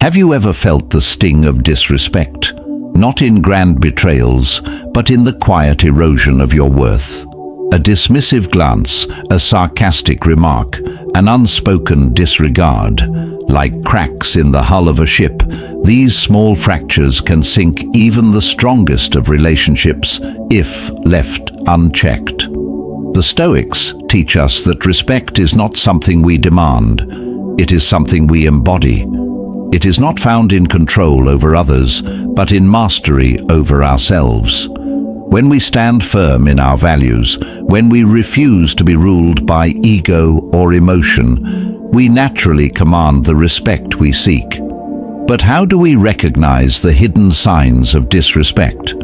Have you ever felt the sting of disrespect? Not in grand betrayals, but in the quiet erosion of your worth. A dismissive glance, a sarcastic remark, an unspoken disregard. Like cracks in the hull of a ship, these small fractures can sink even the strongest of relationships if left unchecked. The Stoics teach us that respect is not something we demand. It is something we embody. It is not found in control over others, but in mastery over ourselves. When we stand firm in our values, when we refuse to be ruled by ego or emotion, we naturally command the respect we seek. But how do we recognize the hidden signs of disrespect?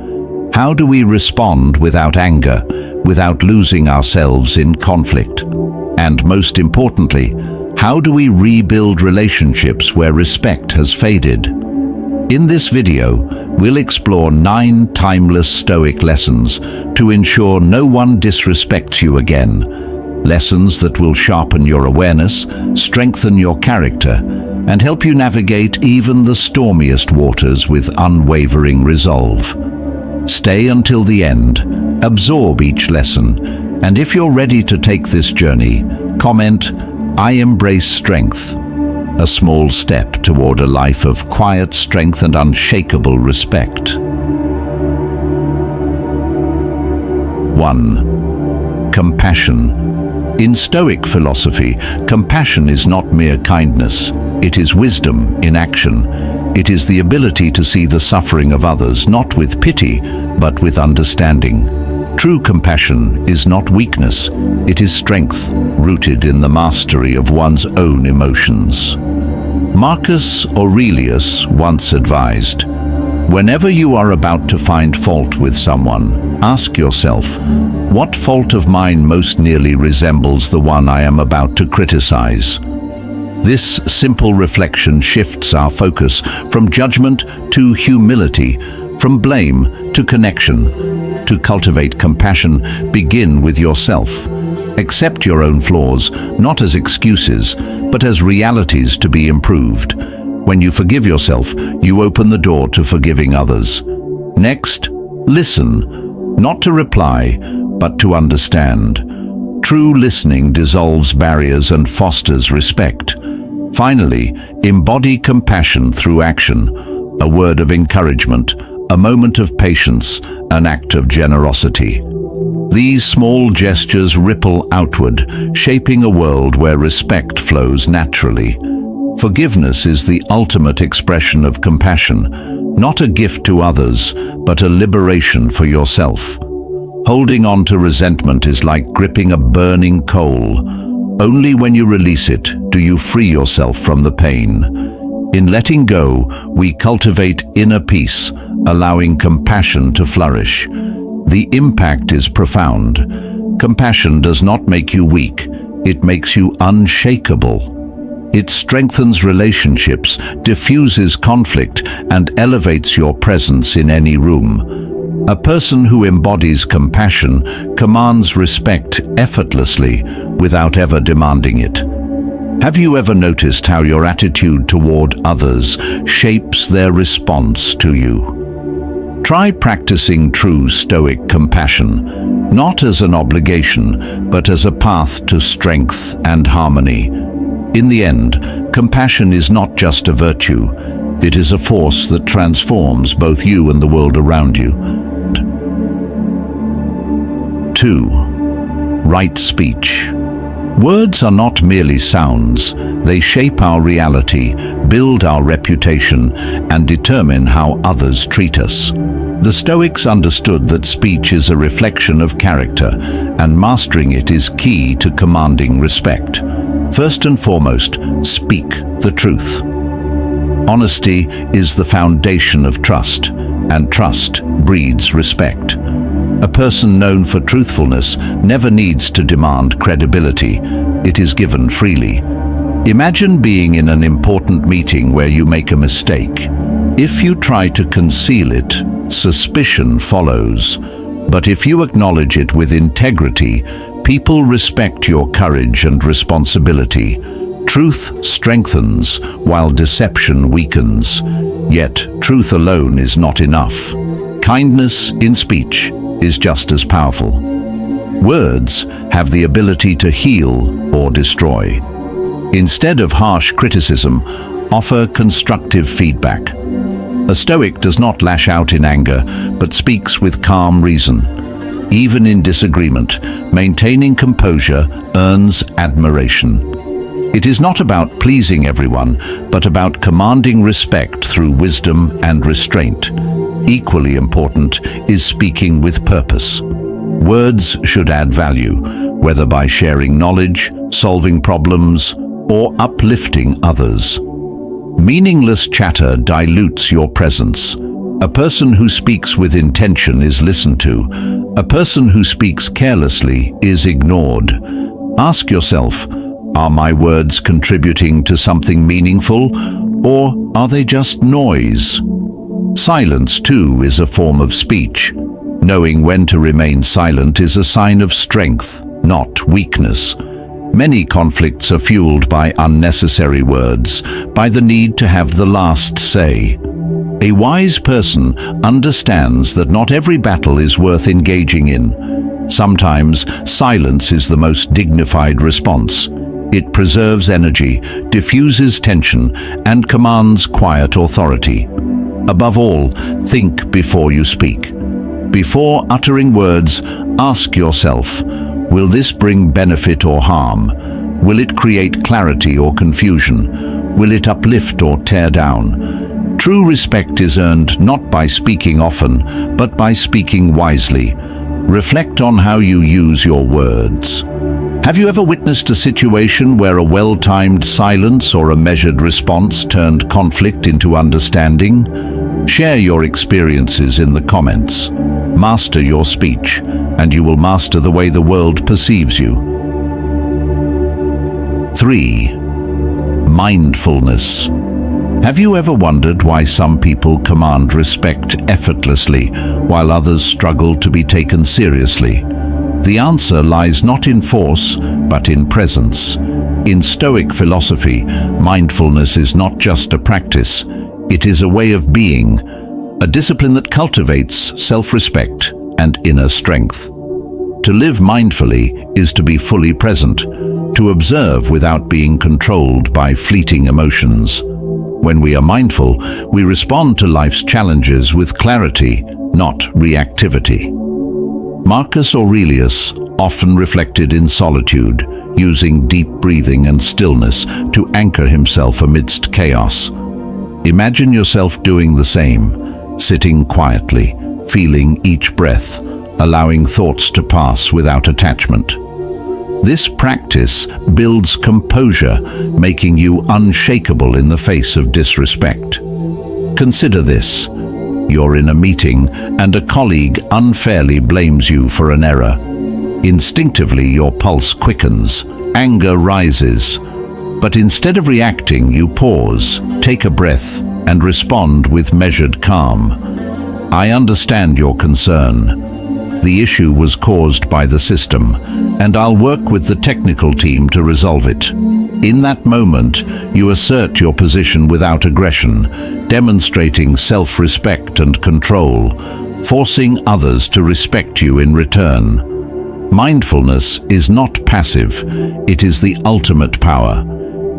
How do we respond without anger, without losing ourselves in conflict? And most importantly, how do we rebuild relationships where respect has faded? In this video, we'll explore 9 timeless Stoic lessons to ensure no one disrespects you again. Lessons that will sharpen your awareness, strengthen your character, and help you navigate even the stormiest waters with unwavering resolve. Stay until the end, absorb each lesson, and if you're ready to take this journey, comment, "I embrace strength," a small step toward a life of quiet strength and unshakable respect. 1. Compassion. In Stoic philosophy, compassion is not mere kindness. It is wisdom in action. It is the ability to see the suffering of others not with pity, but with understanding. True compassion is not weakness, it is strength, rooted in the mastery of one's own emotions. Marcus Aurelius once advised, "Whenever you are about to find fault with someone, ask yourself, what fault of mine most nearly resembles the one I am about to criticize?" This simple reflection shifts our focus from judgment to humility, from blame to connection. To cultivate compassion, begin with yourself. Accept your own flaws, not as excuses, but as realities to be improved. When you forgive yourself, you open the door to forgiving others. Next, listen, not to reply, but to understand. True listening dissolves barriers and fosters respect. Finally, embody compassion through action, a word of encouragement, a moment of patience, an act of generosity. These small gestures ripple outward, shaping a world where respect flows naturally. Forgiveness is the ultimate expression of compassion, not a gift to others, but a liberation for yourself. Holding on to resentment is like gripping a burning coal. Only when you release it do you free yourself from the pain. In letting go, we cultivate inner peace, allowing compassion to flourish. The impact is profound. Compassion does not make you weak, it makes you unshakable. It strengthens relationships, diffuses conflict, and elevates your presence in any room. A person who embodies compassion commands respect effortlessly without ever demanding it. Have you ever noticed how your attitude toward others shapes their response to you? Try practicing true Stoic compassion, not as an obligation, but as a path to strength and harmony. In the end, compassion is not just a virtue, it is a force that transforms both you and the world around you. 2. Right speech. Words are not merely sounds, they shape our reality, build our reputation, and determine how others treat us. The Stoics understood that speech is a reflection of character, and mastering it is key to commanding respect. First and foremost, speak the truth. Honesty is the foundation of trust, and trust breeds respect. A person known for truthfulness never needs to demand credibility. It is given freely. Imagine being in an important meeting where you make a mistake. If you try to conceal it, suspicion follows. But if you acknowledge it with integrity, people respect your courage and responsibility. Truth strengthens while deception weakens. Yet truth alone is not enough. Kindness in speech is just as powerful. Words have the ability to heal or destroy. Instead of harsh criticism, offer constructive feedback. A Stoic does not lash out in anger, but speaks with calm reason. Even in disagreement, maintaining composure earns admiration. It is not about pleasing everyone, but about commanding respect through wisdom and restraint. Equally important is speaking with purpose. Words should add value, whether by sharing knowledge, solving problems, or uplifting others. Meaningless chatter dilutes your presence. A person who speaks with intention is listened to. A person who speaks carelessly is ignored. Ask yourself, are my words contributing to something meaningful, or are they just noise? Silence, too, is a form of speech. Knowing when to remain silent is a sign of strength, not weakness. Many conflicts are fueled by unnecessary words, by the need to have the last say. A wise person understands that not every battle is worth engaging in. Sometimes silence is the most dignified response. It preserves energy, diffuses tension, and commands quiet authority. Above all, think before you speak. Before uttering words, ask yourself, will this bring benefit or harm? Will it create clarity or confusion? Will it uplift or tear down? True respect is earned not by speaking often, but by speaking wisely. Reflect on how you use your words. Have you ever witnessed a situation where a well-timed silence or a measured response turned conflict into understanding? Share your experiences in the comments. Master your speech, and you will master the way the world perceives you. 3. Mindfulness. Have you ever wondered why some people command respect effortlessly, while others struggle to be taken seriously? The answer lies not in force, but in presence. In Stoic philosophy, mindfulness is not just a practice, it is a way of being, a discipline that cultivates self-respect and inner strength. To live mindfully is to be fully present, to observe without being controlled by fleeting emotions. When we are mindful, we respond to life's challenges with clarity, not reactivity. Marcus Aurelius often reflected in solitude, using deep breathing and stillness to anchor himself amidst chaos. Imagine yourself doing the same, sitting quietly, feeling each breath, allowing thoughts to pass without attachment. This practice builds composure, making you unshakable in the face of disrespect. Consider this. You're in a meeting and a colleague unfairly blames you for an error. Instinctively, your pulse quickens, anger rises. But instead of reacting, you pause, take a breath, and respond with measured calm. I understand your concern. The issue was caused by the system, and I'll work with the technical team to resolve it. In that moment, you assert your position without aggression, demonstrating self-respect and control, forcing others to respect you in return. Mindfulness is not passive, it is the ultimate power.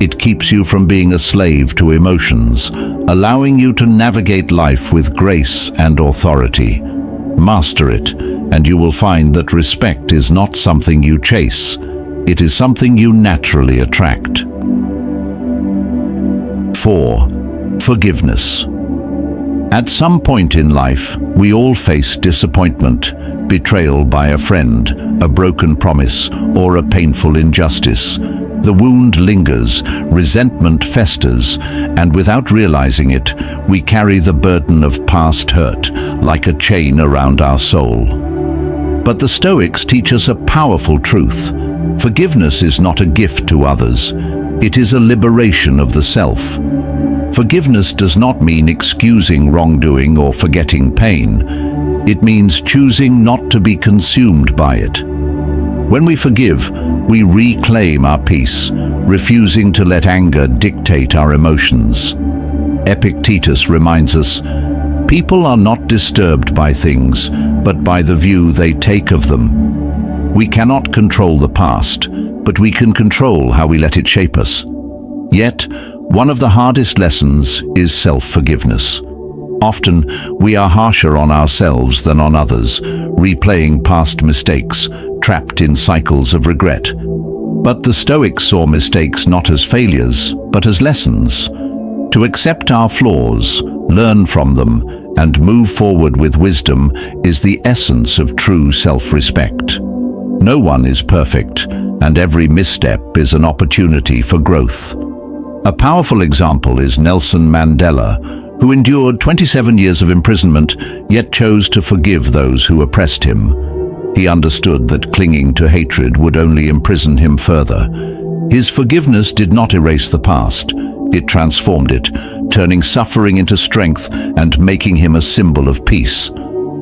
It keeps you from being a slave to emotions, allowing you to navigate life with grace and authority. Master it, and you will find that respect is not something you chase. It is something you naturally attract. 4. Forgiveness. At some point in life, we all face disappointment, betrayal by a friend, a broken promise, or a painful injustice. The wound lingers, resentment festers, and without realizing it, we carry the burden of past hurt like a chain around our soul. But the Stoics teach us a powerful truth. Forgiveness is not a gift to others. It is a liberation of the self. Forgiveness does not mean excusing wrongdoing or forgetting pain. It means choosing not to be consumed by it. When we forgive, we reclaim our peace, refusing to let anger dictate our emotions. Epictetus reminds us, people are not disturbed by things, but by the view they take of them. We cannot control the past, but we can control how we let it shape us. Yet, one of the hardest lessons is self-forgiveness. Often, we are harsher on ourselves than on others, replaying past mistakes, trapped in cycles of regret. But the Stoics saw mistakes not as failures, but as lessons. To accept our flaws, learn from them, and move forward with wisdom is the essence of true self-respect. No one is perfect, and every misstep is an opportunity for growth. A powerful example is Nelson Mandela, who endured 27 years of imprisonment, yet chose to forgive those who oppressed him. He understood that clinging to hatred would only imprison him further. His forgiveness did not erase the past. It transformed it, turning suffering into strength and making him a symbol of peace.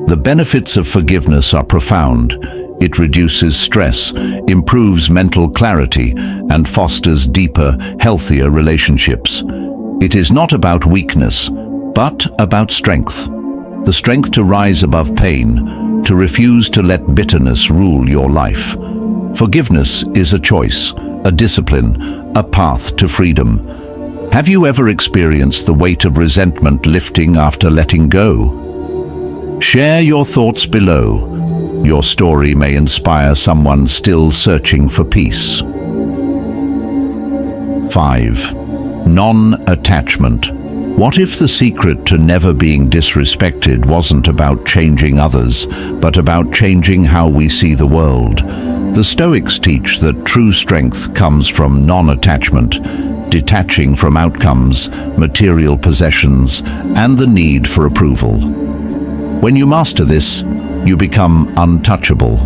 The benefits of forgiveness are profound. It reduces stress, improves mental clarity, and fosters deeper, healthier relationships. It is not about weakness, but about strength. The strength to rise above pain, to refuse to let bitterness rule your life. Forgiveness is a choice, a discipline, a path to freedom. Have you ever experienced the weight of resentment lifting after letting go? Share your thoughts below. Your story may inspire someone still searching for peace. 5. Non-attachment. What if the secret to never being disrespected wasn't about changing others, but about changing how we see the world? The Stoics teach that true strength comes from non-attachment, detaching from outcomes, material possessions, and the need for approval. When you master this, you become untouchable.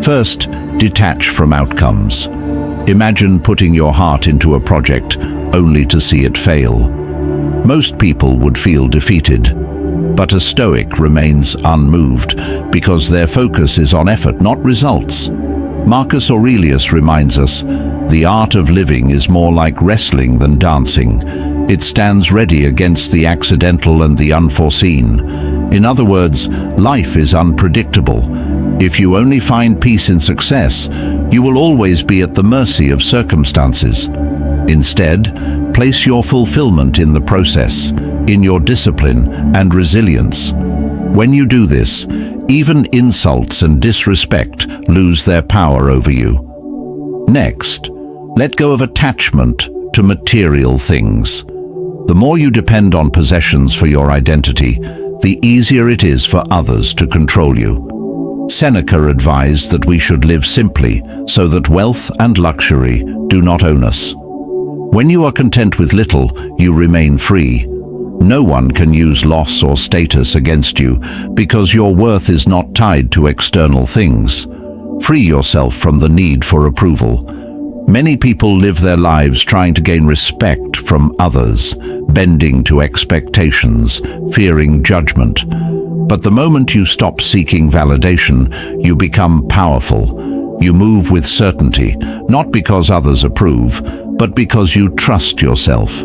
First, detach from outcomes. Imagine putting your heart into a project only to see it fail. Most people would feel defeated, but a Stoic remains unmoved because their focus is on effort, not results. Marcus Aurelius reminds us, the art of living is more like wrestling than dancing. It stands ready against the accidental and the unforeseen. In other words, life is unpredictable. If you only find peace in success, you will always be at the mercy of circumstances. Instead, place your fulfillment in the process, in your discipline and resilience. When you do this, even insults and disrespect lose their power over you. Next, let go of attachment to material things. The more you depend on possessions for your identity, the easier it is for others to control you. Seneca advised that we should live simply, so that wealth and luxury do not own us. When you are content with little, you remain free. No one can use loss or status against you, because your worth is not tied to external things. Free yourself from the need for approval. Many people live their lives trying to gain respect from others, bending to expectations, fearing judgment. But the moment you stop seeking validation, you become powerful. You move with certainty, not because others approve, but because you trust yourself.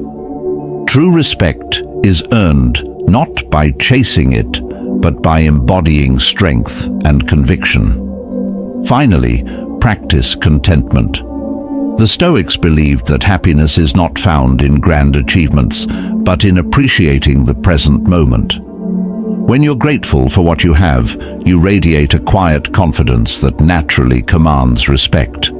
True respect is earned not by chasing it, but by embodying strength and conviction. Finally, practice contentment. The Stoics believed that happiness is not found in grand achievements, but in appreciating the present moment. When you're grateful for what you have, you radiate a quiet confidence that naturally commands respect.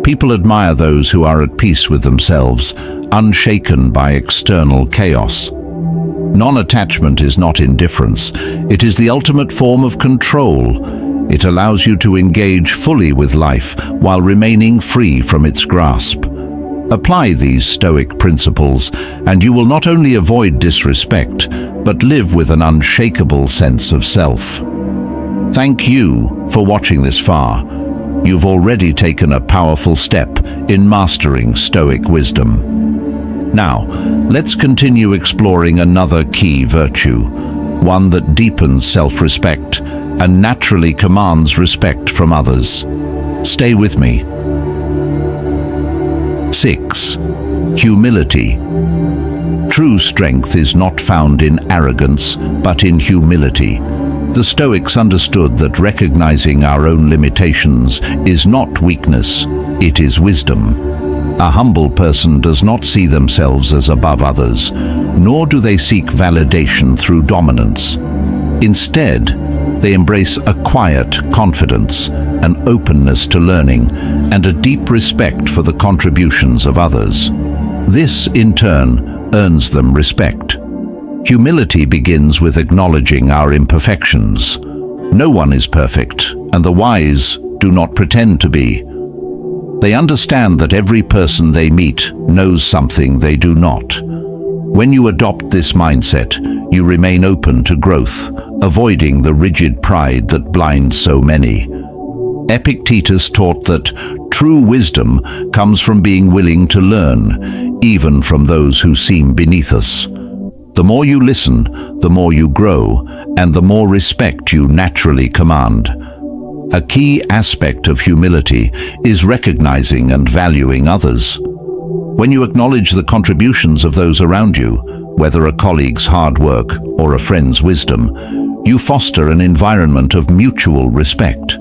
People admire those who are at peace with themselves, unshaken by external chaos. Non-attachment is not indifference. It is the ultimate form of control. It allows you to engage fully with life while remaining free from its grasp. Apply these Stoic principles, and you will not only avoid disrespect, but live with an unshakable sense of self. Thank you for watching this far. You've already taken a powerful step in mastering Stoic wisdom. Now, let's continue exploring another key virtue, one that deepens self-respect and naturally commands respect from others. Stay with me. 6. Humility. True strength is not found in arrogance, but in humility. The Stoics understood that recognizing our own limitations is not weakness, it is wisdom. A humble person does not see themselves as above others, nor do they seek validation through dominance. Instead, they embrace a quiet confidence, an openness to learning, and a deep respect for the contributions of others. This, in turn, earns them respect. Humility begins with acknowledging our imperfections. No one is perfect, and the wise do not pretend to be. They understand that every person they meet knows something they do not. When you adopt this mindset, you remain open to growth, avoiding the rigid pride that blinds so many. Epictetus taught that true wisdom comes from being willing to learn, even from those who seem beneath us. The more you listen, the more you grow, and the more respect you naturally command. A key aspect of humility is recognizing and valuing others. When you acknowledge the contributions of those around you, whether a colleague's hard work or a friend's wisdom, you foster an environment of mutual respect.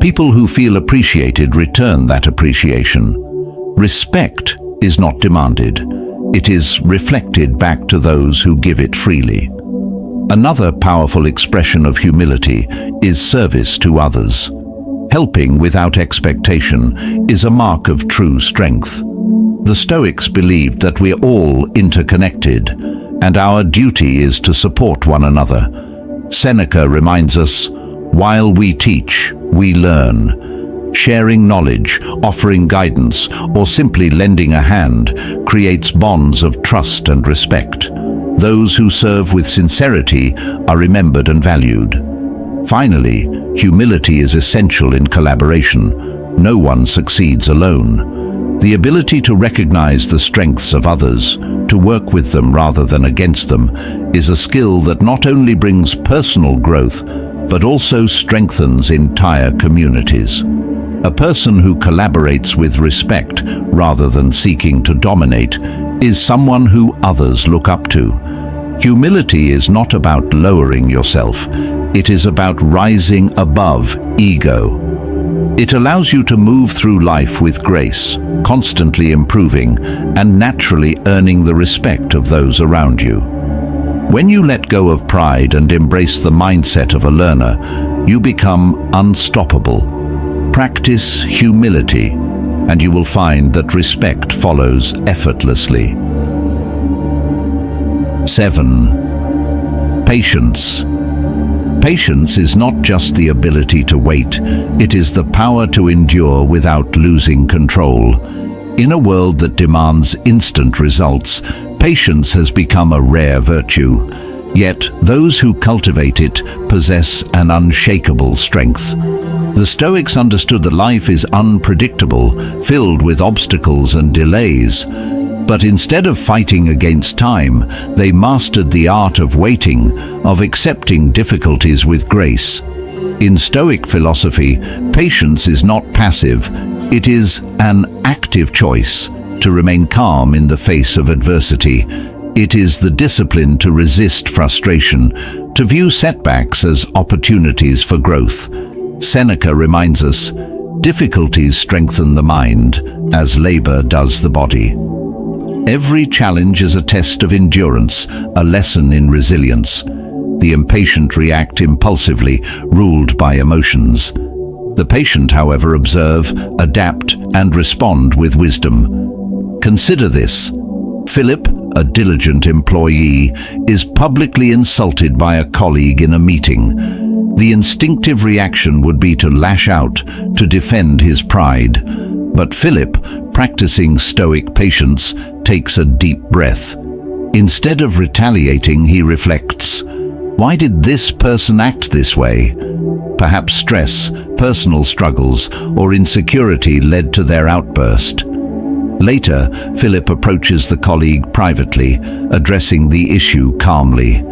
People who feel appreciated return that appreciation. Respect is not demanded. It is reflected back to those who give it freely. Another powerful expression of humility is service to others. Helping without expectation is a mark of true strength. The Stoics believed that we're all interconnected, and our duty is to support one another. Seneca reminds us, "While we teach, we learn." Sharing knowledge, offering guidance, or simply lending a hand creates bonds of trust and respect. Those who serve with sincerity are remembered and valued. Finally, humility is essential in collaboration. No one succeeds alone. The ability to recognize the strengths of others, to work with them rather than against them, is a skill that not only brings personal growth, but also strengthens entire communities. A person who collaborates with respect rather than seeking to dominate is someone who others look up to. Humility is not about lowering yourself, it is about rising above ego. It allows you to move through life with grace, constantly improving and naturally earning the respect of those around you. When you let go of pride and embrace the mindset of a learner, you become unstoppable. Practice humility, and you will find that respect follows effortlessly. 7. Patience. Patience is not just the ability to wait, it is the power to endure without losing control. In a world that demands instant results, patience has become a rare virtue. Yet those who cultivate it possess an unshakable strength. The Stoics understood that life is unpredictable, filled with obstacles and delays. But instead of fighting against time, they mastered the art of waiting, of accepting difficulties with grace. In Stoic philosophy, patience is not passive, it is an active choice to remain calm in the face of adversity. It is the discipline to resist frustration, to view setbacks as opportunities for growth. Seneca reminds us, difficulties strengthen the mind, as labor does the body. Every challenge is a test of endurance, a lesson in resilience. The impatient react impulsively, ruled by emotions. The patient, however, observe, adapt, and respond with wisdom. Consider this. Philip, a diligent employee, is publicly insulted by a colleague in a meeting. The instinctive reaction would be to lash out, to defend his pride. But Philip, practicing Stoic patience, takes a deep breath. Instead of retaliating, he reflects, why did this person act this way? Perhaps stress, personal struggles, or insecurity led to their outburst. Later, Philip approaches the colleague privately, addressing the issue calmly.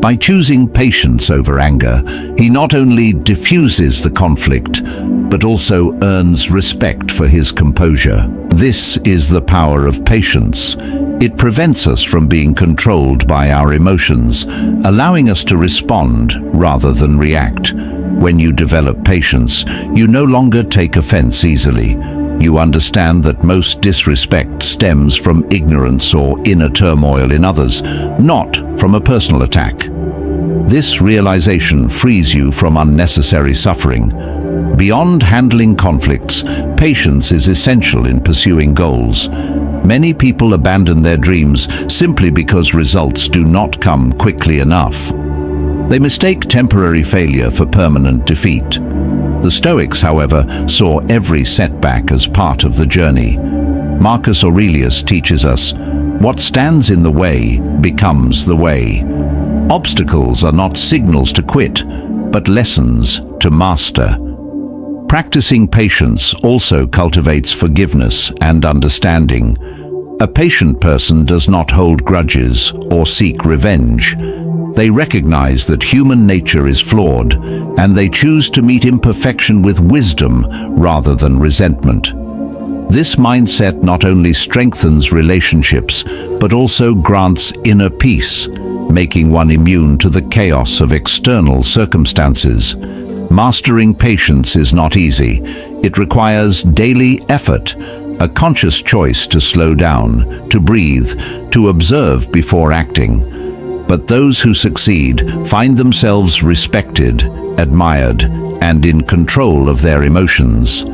By choosing patience over anger, he not only diffuses the conflict, but also earns respect for his composure. This is the power of patience. It prevents us from being controlled by our emotions, allowing us to respond rather than react. When you develop patience, you no longer take offense easily. You understand that most disrespect stems from ignorance or inner turmoil in others, not from a personal attack. This realization frees you from unnecessary suffering. Beyond handling conflicts, patience is essential in pursuing goals. Many people abandon their dreams simply because results do not come quickly enough. They mistake temporary failure for permanent defeat. The Stoics, however, saw every setback as part of the journey. Marcus Aurelius teaches us, "What stands in the way becomes the way." Obstacles are not signals to quit, but lessons to master. Practicing patience also cultivates forgiveness and understanding. A patient person does not hold grudges or seek revenge. They recognize that human nature is flawed, and they choose to meet imperfection with wisdom rather than resentment. This mindset not only strengthens relationships, but also grants inner peace, making one immune to the chaos of external circumstances. Mastering patience is not easy. It requires daily effort, a conscious choice to slow down, to breathe, to observe before acting. But those who succeed find themselves respected, admired, and in control of their emotions.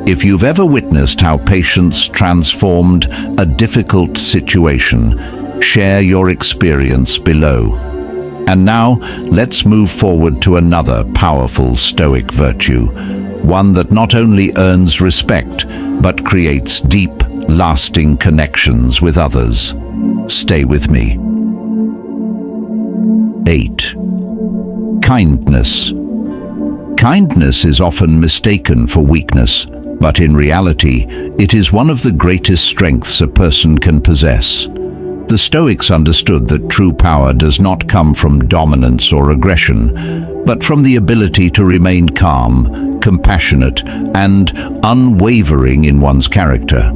If you've ever witnessed how patience transformed a difficult situation, share your experience below. And now, let's move forward to another powerful Stoic virtue, one that not only earns respect, but creates deep, lasting connections with others. Stay with me. 8. Kindness. Kindness is often mistaken for weakness, but in reality, it is one of the greatest strengths a person can possess. The Stoics understood that true power does not come from dominance or aggression, but from the ability to remain calm, compassionate, and unwavering in one's character.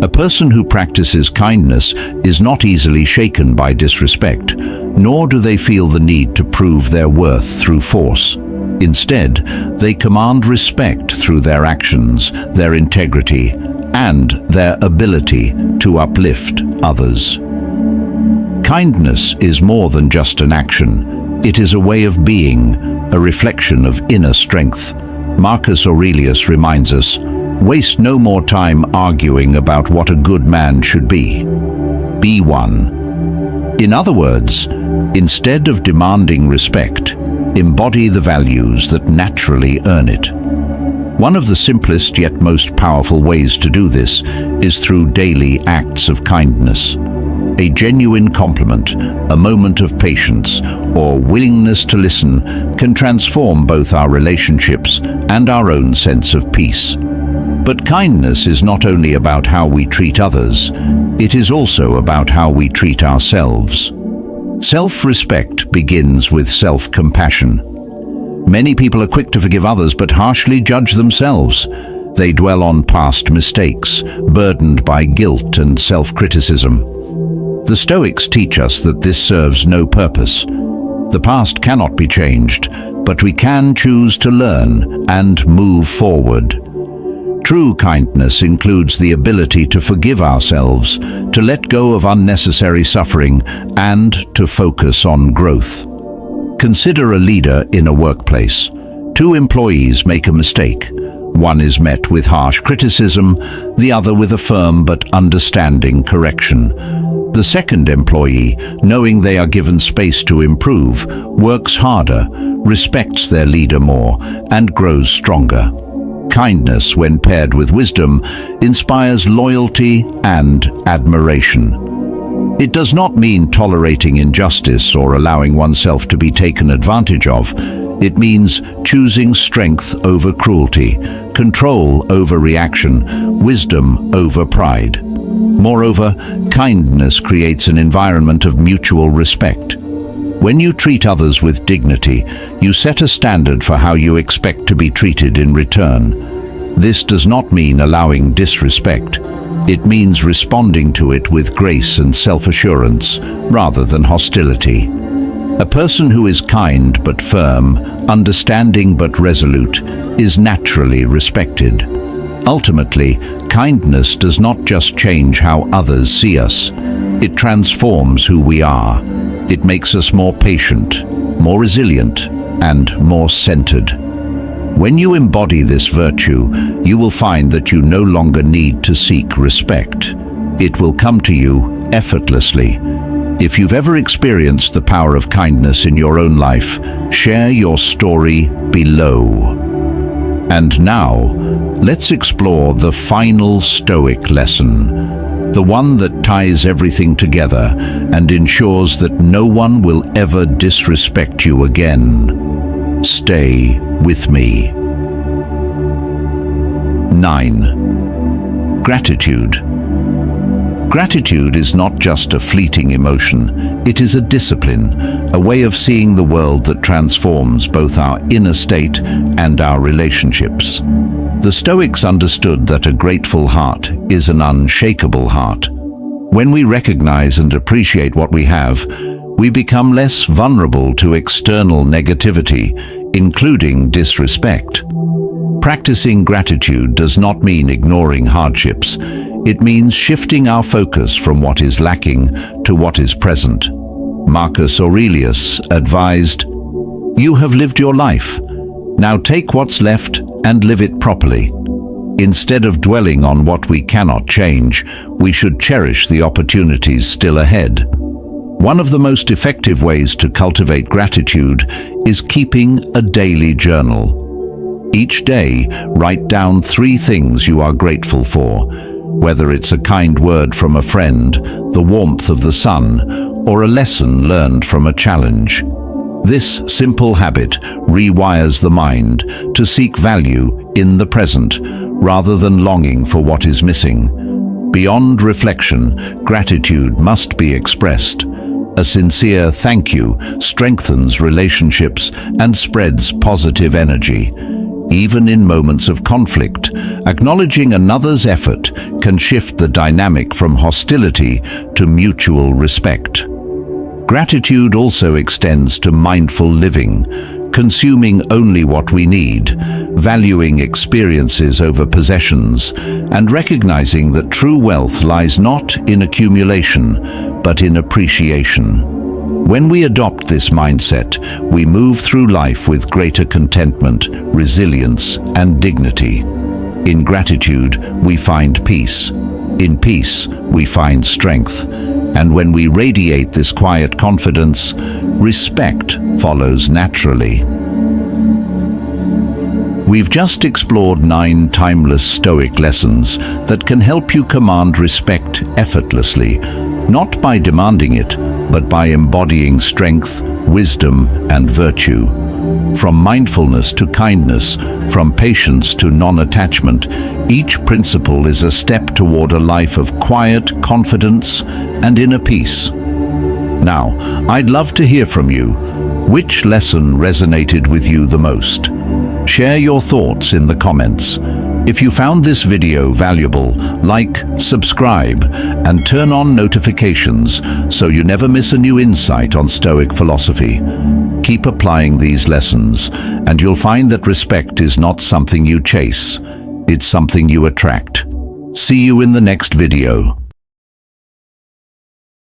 A person who practices kindness is not easily shaken by disrespect, nor do they feel the need to prove their worth through force. Instead, they command respect through their actions, their integrity, and their ability to uplift others. Kindness is more than just an action. It is a way of being, a reflection of inner strength. Marcus Aurelius reminds us, "Waste no more time arguing about what a good man should be. Be one." In other words, instead of demanding respect, embody the values that naturally earn it. One of the simplest yet most powerful ways to do this is through daily acts of kindness. A genuine compliment, a moment of patience, or willingness to listen can transform both our relationships and our own sense of peace. But kindness is not only about how we treat others, it is also about how we treat ourselves. Self-respect begins with self-compassion. Many people are quick to forgive others but harshly judge themselves. They dwell on past mistakes, burdened by guilt and self-criticism. The Stoics teach us that this serves no purpose. The past cannot be changed, but we can choose to learn and move forward. True kindness includes the ability to forgive ourselves, to let go of unnecessary suffering, and to focus on growth. Consider a leader in a workplace. Two employees make a mistake. One is met with harsh criticism, the other with a firm but understanding correction. The second employee, knowing they are given space to improve, works harder, respects their leader more, and grows stronger. Kindness, when paired with wisdom, inspires loyalty and admiration. It does not mean tolerating injustice or allowing oneself to be taken advantage of. It means choosing strength over cruelty, control over reaction, wisdom over pride. Moreover, kindness creates an environment of mutual respect. When you treat others with dignity, you set a standard for how you expect to be treated in return. This does not mean allowing disrespect. It means responding to it with grace and self-assurance, rather than hostility. A person who is kind but firm, understanding but resolute, is naturally respected. Ultimately, kindness does not just change how others see us. It transforms who we are. It makes us more patient, more resilient, and more centered. When you embody this virtue, you will find that you no longer need to seek respect. It will come to you effortlessly. If you've ever experienced the power of kindness in your own life, share your story below. And now, let's explore the final Stoic lesson, the one that ties everything together and ensures that no one will ever disrespect you again. Stay with me. 9. Gratitude. Gratitude is not just a fleeting emotion, it is a discipline, a way of seeing the world that transforms both our inner state and our relationships. The Stoics understood that a grateful heart is an unshakable heart. When we recognize and appreciate what we have, we become less vulnerable to external negativity, including disrespect. Practicing gratitude does not mean ignoring hardships. It means shifting our focus from what is lacking to what is present. Marcus Aurelius advised, "You have lived your life. Now take what's left and live it properly." Instead of dwelling on what we cannot change, we should cherish the opportunities still ahead. One of the most effective ways to cultivate gratitude is keeping a daily journal. Each day, write down 3 things you are grateful for, whether it's a kind word from a friend, the warmth of the sun, or a lesson learned from a challenge. This simple habit rewires the mind to seek value in the present, rather than longing for what is missing. Beyond reflection, gratitude must be expressed. A sincere thank you strengthens relationships and spreads positive energy. Even in moments of conflict, acknowledging another's effort can shift the dynamic from hostility to mutual respect. Gratitude also extends to mindful living, consuming only what we need, valuing experiences over possessions, and recognizing that true wealth lies not in accumulation, but in appreciation. When we adopt this mindset, we move through life with greater contentment, resilience, and dignity. In gratitude, we find peace. In peace, we find strength. And when we radiate this quiet confidence, respect follows naturally. We've just explored 9 timeless Stoic lessons that can help you command respect effortlessly, not by demanding it, but by embodying strength, wisdom, and virtue. From mindfulness to kindness, from patience to non-attachment, each principle is a step toward a life of quiet confidence and inner peace. Now, I'd love to hear from you. Which lesson resonated with you the most? Share your thoughts in the comments. If you found this video valuable, like, subscribe, and turn on notifications so you never miss a new insight on Stoic philosophy. Keep applying these lessons, and you'll find that respect is not something you chase, it's something you attract. See you in the next video.